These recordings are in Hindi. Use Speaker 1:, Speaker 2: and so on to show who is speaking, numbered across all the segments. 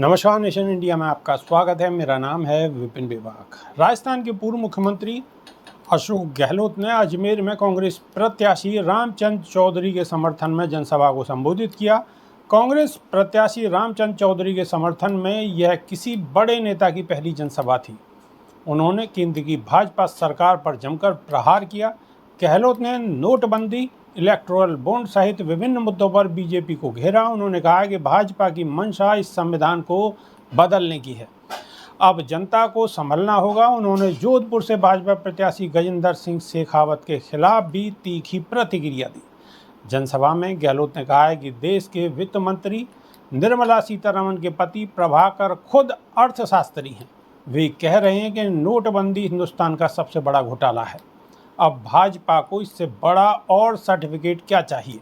Speaker 1: नमस्कार, नेशन इंडिया में आपका स्वागत है। मेरा नाम है विपिन बेबाक। राजस्थान के पूर्व मुख्यमंत्री अशोक गहलोत ने अजमेर में कांग्रेस प्रत्याशी रामचंद्र चौधरी के समर्थन में जनसभा को संबोधित किया। कांग्रेस प्रत्याशी रामचंद्र चौधरी के समर्थन में यह किसी बड़े नेता की पहली जनसभा थी। उन्होंने केंद्र की भाजपा सरकार पर जमकर प्रहार किया। गहलोत ने नोटबंदी, इलेक्टोरल बॉन्ड सहित विभिन्न मुद्दों पर बीजेपी को घेरा। उन्होंने कहा कि भाजपा की मंशा इस संविधान को बदलने की है, अब जनता को संभलना होगा। उन्होंने जोधपुर से भाजपा प्रत्याशी गजेंद्र सिंह शेखावत के खिलाफ भी तीखी प्रतिक्रिया दी। जनसभा में गहलोत ने कहा है कि देश के वित्त मंत्री निर्मला सीतारमण के पति प्रभाकर खुद अर्थशास्त्री हैं। वे कह रहे हैं कि नोटबंदी हिंदुस्तान का सबसे बड़ा घोटाला है। अब भाजपा को इससे बड़ा और सर्टिफिकेट क्या चाहिए।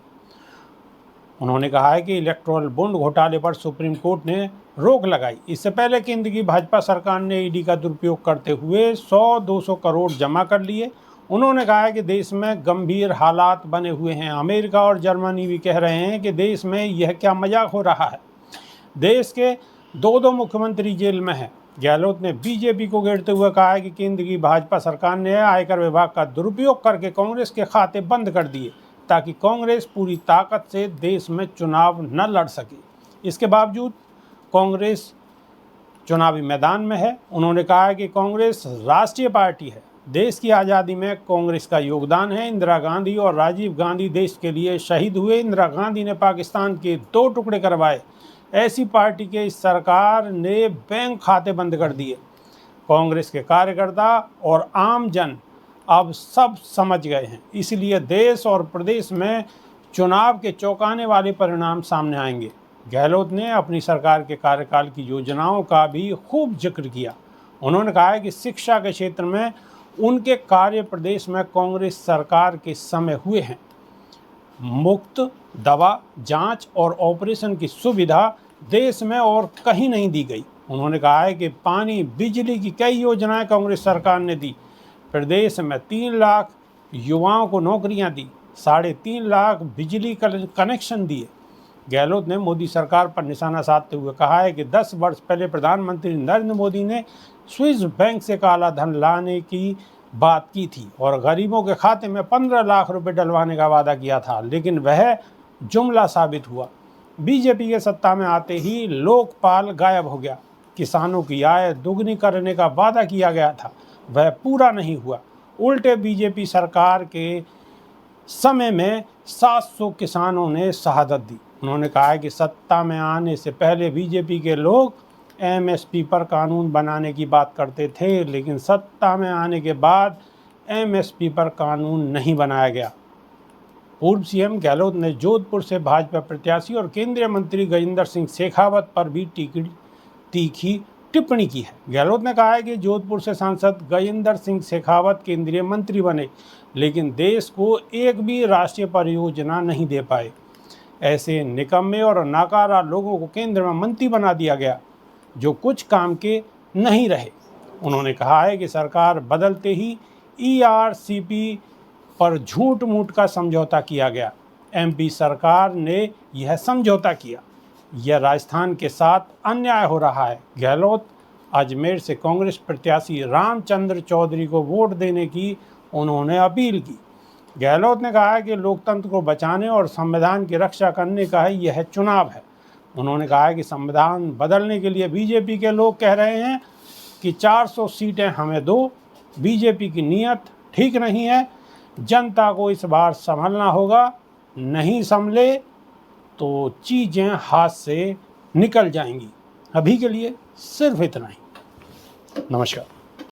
Speaker 1: उन्होंने कहा है कि इलेक्टोरल बॉन्ड घोटाले पर सुप्रीम कोर्ट ने रोक लगाई। इससे पहले केंद्र की भाजपा सरकार ने ईडी का दुरुपयोग करते हुए 100-200 करोड़ जमा कर लिए। उन्होंने कहा है कि देश में गंभीर हालात बने हुए हैं। अमेरिका और जर्मनी भी कह रहे हैं कि देश में यह क्या मजाक हो रहा है। देश के दो मुख्यमंत्री जेल में हैं। गहलोत ने बीजेपी को घेरते हुए कहा है कि केंद्र की भाजपा सरकार ने आयकर विभाग का दुरुपयोग करके कांग्रेस के खाते बंद कर दिए ताकि कांग्रेस पूरी ताकत से देश में चुनाव न लड़ सके। इसके बावजूद कांग्रेस चुनावी मैदान में है। उन्होंने कहा है कि कांग्रेस राष्ट्रीय पार्टी है। देश की आज़ादी में कांग्रेस का योगदान है। इंदिरा गांधी और राजीव गांधी देश के लिए शहीद हुए। इंदिरा गांधी ने पाकिस्तान के 2 टुकड़े करवाए। ऐसी पार्टी के इस सरकार ने बैंक खाते बंद कर दिए। कांग्रेस के कार्यकर्ता और आम जन अब सब समझ गए हैं, इसलिए देश और प्रदेश में चुनाव के चौंकाने वाले परिणाम सामने आएंगे। गहलोत ने अपनी सरकार के कार्यकाल की योजनाओं का भी खूब जिक्र किया। उन्होंने कहा है कि शिक्षा के क्षेत्र में उनके कार्य प्रदेश में कांग्रेस सरकार के समय हुए हैं। मुफ्त दवा, जांच और ऑपरेशन की सुविधा देश में और कहीं नहीं दी गई। उन्होंने कहा है कि पानी, बिजली की कई योजनाएं कांग्रेस सरकार ने दी। प्रदेश में 3 लाख युवाओं को नौकरियां दी, 3.5 लाख बिजली कनेक्शन दिए। गहलोत ने मोदी सरकार पर निशाना साधते हुए कहा है कि 10 वर्ष पहले प्रधानमंत्री नरेंद्र मोदी ने स्विस बैंक से काला धन लाने की बात की थी और गरीबों के खाते में 15 लाख रुपए डलवाने का वादा किया था, लेकिन वह जुमला साबित हुआ। बीजेपी के सत्ता में आते ही लोकपाल गायब हो गया। किसानों की आय दुगनी करने का वादा किया गया था, वह पूरा नहीं हुआ। उल्टे बीजेपी सरकार के समय में 700 किसानों ने शहादत दी। उन्होंने कहा है कि सत्ता में आने से पहले बीजेपी के लोग एमएसपी पर कानून बनाने की बात करते थे, लेकिन सत्ता में आने के बाद एमएसपी पर कानून नहीं बनाया गया। पूर्व सीएम गहलोत ने जोधपुर से भाजपा प्रत्याशी और केंद्रीय मंत्री गजेंद्र सिंह शेखावत पर भी तीखी टिप्पणी की है। गहलोत ने कहा है कि जोधपुर से सांसद गजेंद्र सिंह शेखावत केंद्रीय मंत्री बने, लेकिन देश को एक भी राष्ट्रीय परियोजना नहीं दे पाए। ऐसे निकम्मे और नाकारा लोगों को केंद्र में मंत्री बना दिया गया जो कुछ काम के नहीं रहे। उन्होंने कहा है कि सरकार बदलते ही ईआरसीपी पर झूठ मूठ का समझौता किया गया। एमपी सरकार ने यह समझौता किया। यह राजस्थान के साथ अन्याय हो रहा है। गहलोत अजमेर से कांग्रेस प्रत्याशी रामचंद्र चौधरी को वोट देने की उन्होंने अपील की। गहलोत ने कहा है कि लोकतंत्र को बचाने और संविधान की रक्षा करने का ही यह चुनाव है। उन्होंने कहा है कि संविधान बदलने के लिए बीजेपी के लोग कह रहे हैं कि 400 सीटें हमें दो। बीजेपी की नीयत ठीक नहीं है। जनता को इस बार संभलना होगा, नहीं संभले तो चीज़ें हाथ से निकल जाएंगी। अभी के लिए सिर्फ इतना ही। नमस्कार।